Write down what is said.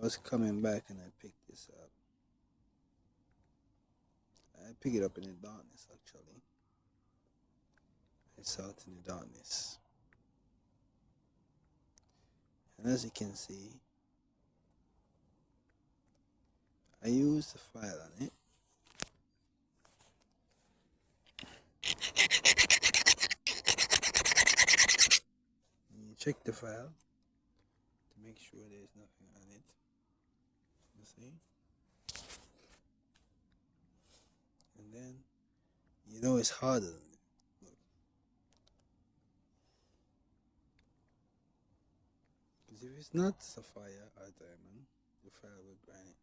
was coming back and I picked this up. I picked it up in the darkness actually. I saw it in the darkness. And as you can see, I used the file on it. And you check the file to make sure there's nothing on it. You see? And then you know it's harder than it. Look. Because if it's not sapphire or diamond, the file will grind it.